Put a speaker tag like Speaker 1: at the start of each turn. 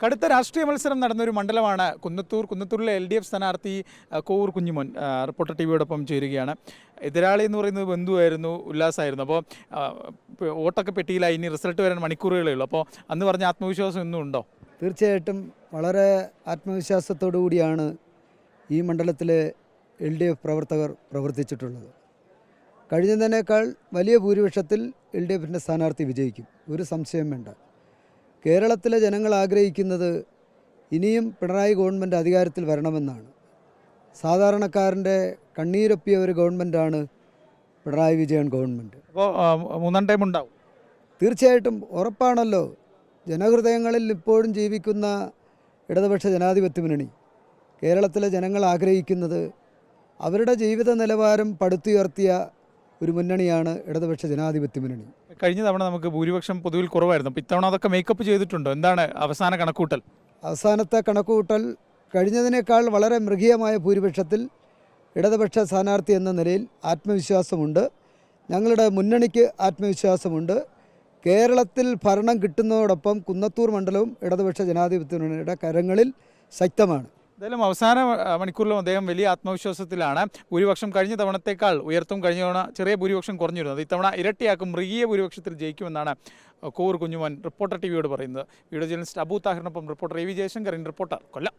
Speaker 1: കടുത്ത രാഷ്ട്രീയ മത്സരം നടന്നൊരു മണ്ഡലമാണ് കുന്നത്തൂരിലെ LDF സ്ഥാനാർത്ഥി കോവൂർ കുഞ്ഞുമോൻ റിപ്പോർട്ടർ ടിവിയോടൊപ്പം ചേരുകയാണ്. എതിരാളി എന്ന് പറയുന്നത് ബന്ധുവായിരുന്നു, ഉല്ലാസമായിരുന്നു. അപ്പോൾ വോട്ടൊക്കെ പെട്ടിയിലായി, ഇനി റിസൾട്ട് വരാൻ മണിക്കൂറുകളേ ഉള്ളൂ. അപ്പോൾ അന്ന് പറഞ്ഞ ആത്മവിശ്വാസം ഇന്നും ഉണ്ടോ?
Speaker 2: തീർച്ചയായിട്ടും വളരെ ആത്മവിശ്വാസത്തോടു കൂടിയാണ് ഈ മണ്ഡലത്തിലെ LDF പ്രവർത്തകർ പ്രവർത്തിച്ചിട്ടുള്ളത്. കഴിഞ്ഞതിനേക്കാൾ വലിയ ഭൂരിപക്ഷത്തിൽ LDFൻ്റെ സ്ഥാനാർത്ഥി വിജയിക്കും, ഒരു സംശയം വേണ്ട. കേരളത്തിലെ ജനങ്ങൾ ആഗ്രഹിക്കുന്നത് ഇനിയും പിണറായി ഗവൺമെൻറ് അധികാരത്തിൽ വരണമെന്നാണ്. സാധാരണക്കാരൻ്റെ കണ്ണീരൊപ്പിയ ഒരു ഗവൺമെൻറ്റാണ് പിണറായി വിജയൻ ഗവൺമെൻറ്.
Speaker 1: അപ്പോൾ മൂന്നാം ടൈം ഉണ്ടാവും?
Speaker 2: തീർച്ചയായിട്ടും ഉറപ്പാണല്ലോ. ജനഹൃദയങ്ങളിൽ ഇപ്പോഴും ജീവിക്കുന്ന ഇടതുപക്ഷ ജനാധിപത്യ മുന്നണി, കേരളത്തിലെ ജനങ്ങൾ ആഗ്രഹിക്കുന്നത് അവരുടെ ജീവിത നിലവാരം പടുത്തുയർത്തിയ ഒരു മുന്നണിയാണ് ഇടതുപക്ഷ ജനാധിപത്യ മുന്നണി.
Speaker 1: കഴിഞ്ഞ തവണ നമുക്ക് ഭൂരിപക്ഷം പൊതുവിൽ കുറവായിരുന്നു. അപ്പോൾ ഇത്തവണ അതൊക്കെ മേക്കപ്പ് ചെയ്തിട്ടുണ്ടോ? എന്താണ് അവസാന കണക്കൂട്ടൽ?
Speaker 2: അവസാനത്തെ കണക്കുകൂട്ടൽ കഴിഞ്ഞതിനേക്കാൾ വളരെ മൃഗീയമായ ഭൂരിപക്ഷത്തിൽ ഇടതുപക്ഷ സ്ഥാനാർത്ഥി എന്ന നിലയിൽ ആത്മവിശ്വാസമുണ്ട്. ഞങ്ങളുടെ മുന്നണിക്ക് ആത്മവിശ്വാസമുണ്ട്. കേരളത്തിൽ ഭരണം കിട്ടുന്നതോടൊപ്പം കുന്നത്തൂർ മണ്ഡലവും ഇടതുപക്ഷ ജനാധിപത്യ മുന്നണിയുടെ കരങ്ങളിൽ ശക്തമാണ്.
Speaker 1: എന്തായാലും അവസാന മണിക്കൂറിലും അദ്ദേഹം വലിയ ആത്മവിശ്വാസത്തിലാണ്. ഭൂരിപക്ഷം കഴിഞ്ഞ തവണത്തേക്കാൾ ഉയർത്തും. കഴിഞ്ഞ തവണ ചെറിയ ഭൂരിപക്ഷം കുറഞ്ഞിരുന്നത്, ഇത്തവണ ഇരട്ടിയാക്കും, മൃഗീയ ഭൂരിപക്ഷത്തിൽ ജയിക്കുമെന്നാണ് കോവൂർ കുഞ്ഞുമോൻ റിപ്പോർട്ടർ ടിവിയോട് പറയുന്നത്. വീഡിയോ ജേർണലിസ്റ്റ് അബു താഹിറിനൊപ്പം റിപ്പോർട്ടർ AV ജയശങ്കർ, റിപ്പോർട്ടർ, കൊല്ലം.